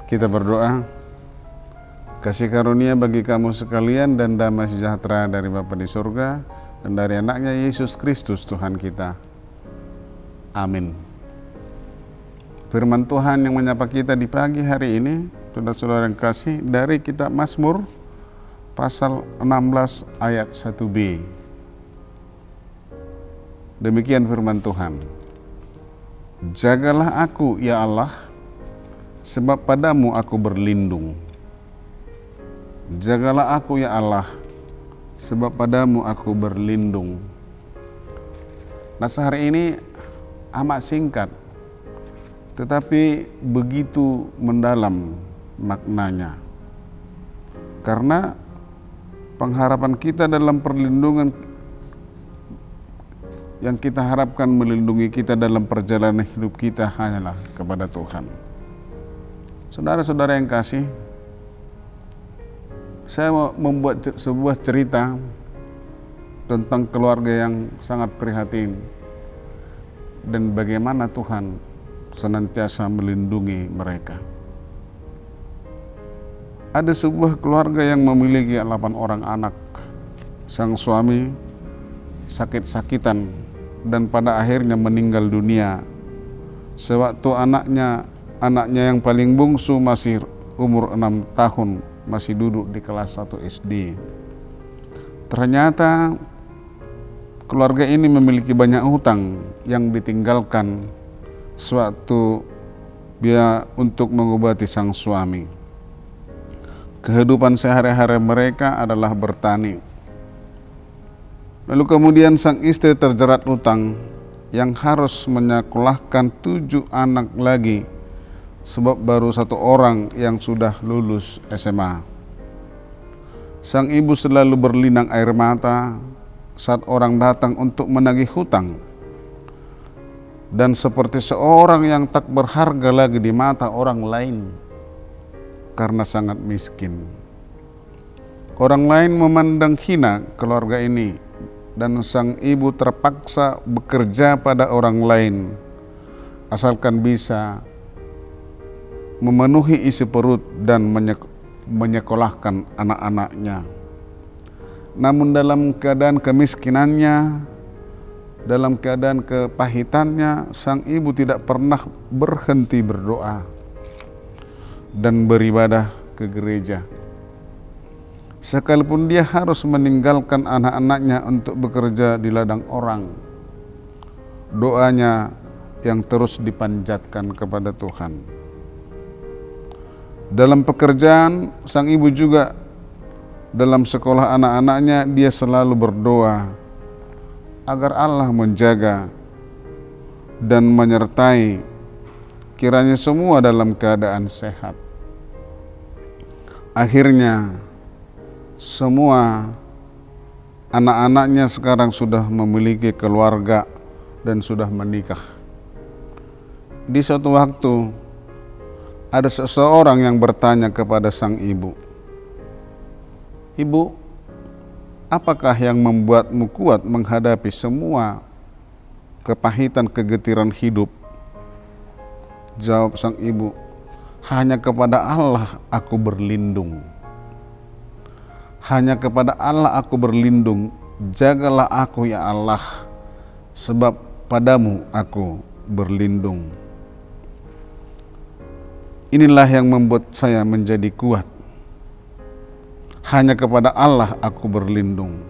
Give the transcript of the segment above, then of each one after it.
Kita berdoa. Kasih karunia bagi kamu sekalian dan damai sejahtera dari Bapa di surga dan dari anaknya Yesus Kristus Tuhan kita. Amin. Firman Tuhan yang menyapa kita di pagi hari ini, saudara-saudara yang kasih, dari kitab Mazmur pasal 16 ayat 1b. Demikian firman Tuhan. Jagalah aku ya Allah, sebab padamu aku berlindung. Jagalah aku ya Allah, sebab padamu aku berlindung. Nasihat hari ini amat singkat, tetapi begitu mendalam maknanya. Karena pengharapan kita dalam perlindungan yang kita harapkan melindungi kita dalam perjalanan hidup kita hanyalah kepada Tuhan. Saudara-saudara yang kasih, saya mau membuat sebuah cerita tentang keluarga yang sangat prihatin dan bagaimana Tuhan senantiasa melindungi mereka. Ada sebuah keluarga yang memiliki 8 orang anak. Sang suami sakit-sakitan dan pada akhirnya meninggal dunia sewaktu anaknya yang paling bungsu masih umur 6 tahun, masih duduk di kelas 1 SD. Ternyata keluarga ini memiliki banyak hutang yang ditinggalkan sewaktu dia untuk mengobati sang suami. Kehidupan sehari-hari mereka adalah bertani. Lalu kemudian sang istri terjerat hutang yang harus menyekolahkan 7 anak lagi, sebab baru 1 orang yang sudah lulus SMA. Sang ibu selalu berlinang air mata saat orang datang untuk menagih hutang, dan seperti seorang yang tak berharga lagi di mata orang lain karena sangat miskin. Orang lain memandang hina keluarga ini, dan sang ibu terpaksa bekerja pada orang lain asalkan bisa memenuhi isi perut dan menyekolahkan anak-anaknya. Namun dalam keadaan kemiskinannya, dalam keadaan kepahitannya, sang ibu tidak pernah berhenti berdoa dan beribadah ke gereja. Sekalipun dia harus meninggalkan anak-anaknya untuk bekerja di ladang orang, doanya yang terus dipanjatkan kepada Tuhan. Dalam pekerjaan, sang ibu juga dalam sekolah anak-anaknya, dia selalu berdoa agar Allah menjaga dan menyertai, kiranya semua dalam keadaan sehat. Akhirnya, semua anak-anaknya sekarang sudah memiliki keluarga dan sudah menikah. Di suatu waktu, ada seseorang yang bertanya kepada sang ibu, "Ibu, apakah yang membuatmu kuat menghadapi semua kepahitan kegetiran hidup?" Jawab sang ibu, "Hanya kepada Allah aku berlindung. Hanya kepada Allah aku berlindung. Jagalah aku ya Allah, sebab padamu aku berlindung." Inilah yang membuat saya menjadi kuat. Hanya kepada Allah aku berlindung.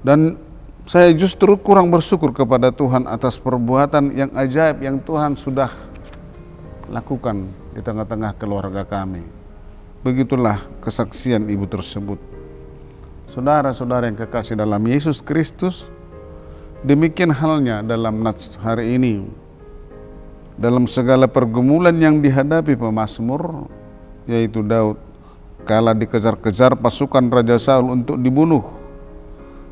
Dan saya justru kurang bersyukur kepada Tuhan atas perbuatan yang ajaib yang Tuhan sudah lakukan di tengah-tengah keluarga kami. Begitulah kesaksian ibu tersebut. Saudara-saudara yang kekasih dalam Yesus Kristus, Demikian halnya dalam nats hari ini. Dalam segala pergumulan yang dihadapi pemazmur, yaitu Daud, kala dikejar-kejar pasukan Raja Saul untuk dibunuh,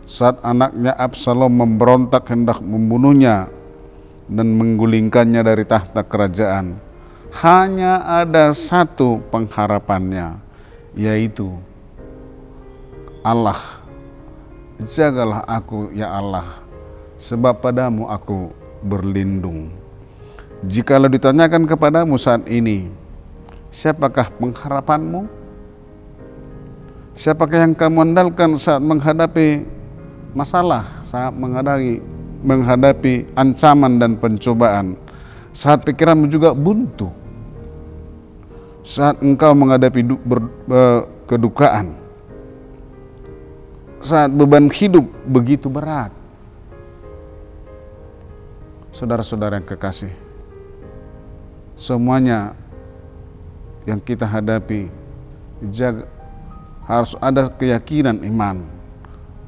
saat anaknya Absalom memberontak hendak membunuhnya dan menggulingkannya dari tahta kerajaan, hanya ada satu pengharapannya, yaitu Allah. Jagalah aku ya Allah, sebab padamu aku berlindung. Jikalau ditanyakan kepadamu saat ini, siapakah pengharapanmu? Siapakah yang kamu andalkan saat menghadapi masalah, saat menghadapi ancaman dan pencobaan, saat pikiranmu juga buntu, saat engkau menghadapi kedukaan, saat beban hidup begitu berat? Saudara-saudara yang kekasih, semuanya yang kita hadapi harus ada keyakinan iman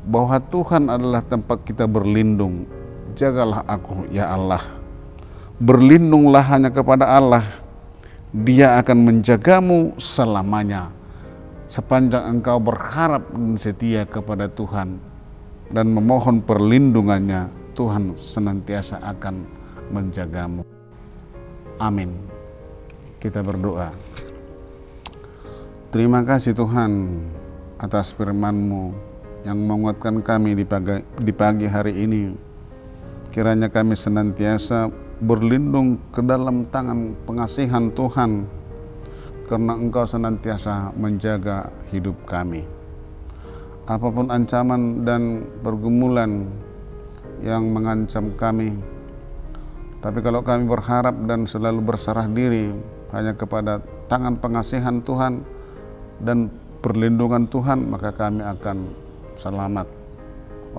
bahwa Tuhan adalah tempat kita berlindung. Jagalah aku ya Allah. Berlindunglah hanya kepada Allah. Dia akan menjagamu selamanya, sepanjang engkau berharap dan setia kepada Tuhan dan memohon perlindungannya. Tuhan senantiasa akan menjagamu. Amin. Kita berdoa. Terima kasih Tuhan atas firman-Mu yang menguatkan kami di pagi hari ini. Kiranya kami senantiasa berlindung ke dalam tangan pengasihan Tuhan, karena Engkau senantiasa menjaga hidup kami. Apapun ancaman dan pergumulan yang mengancam kami, tapi kalau kami berharap dan selalu berserah diri hanya kepada tangan pengasihan Tuhan dan perlindungan Tuhan, maka kami akan selamat.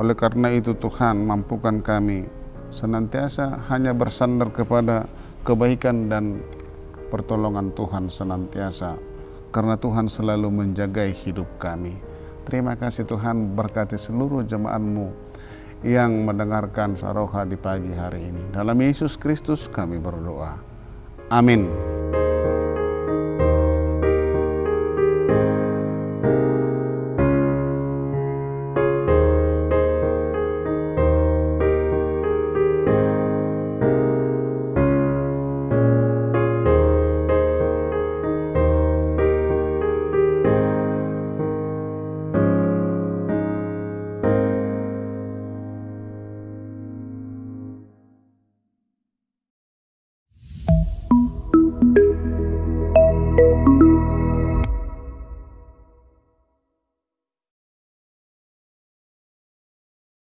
Oleh karena itu Tuhan, mampukan kami senantiasa hanya bersandar kepada kebaikan dan pertolongan Tuhan senantiasa, karena Tuhan selalu menjagai hidup kami. Terima kasih Tuhan, berkati seluruh jemaat-Mu yang mendengarkan Saroha di pagi hari ini. Dalam Yesus Kristus kami berdoa. Amin.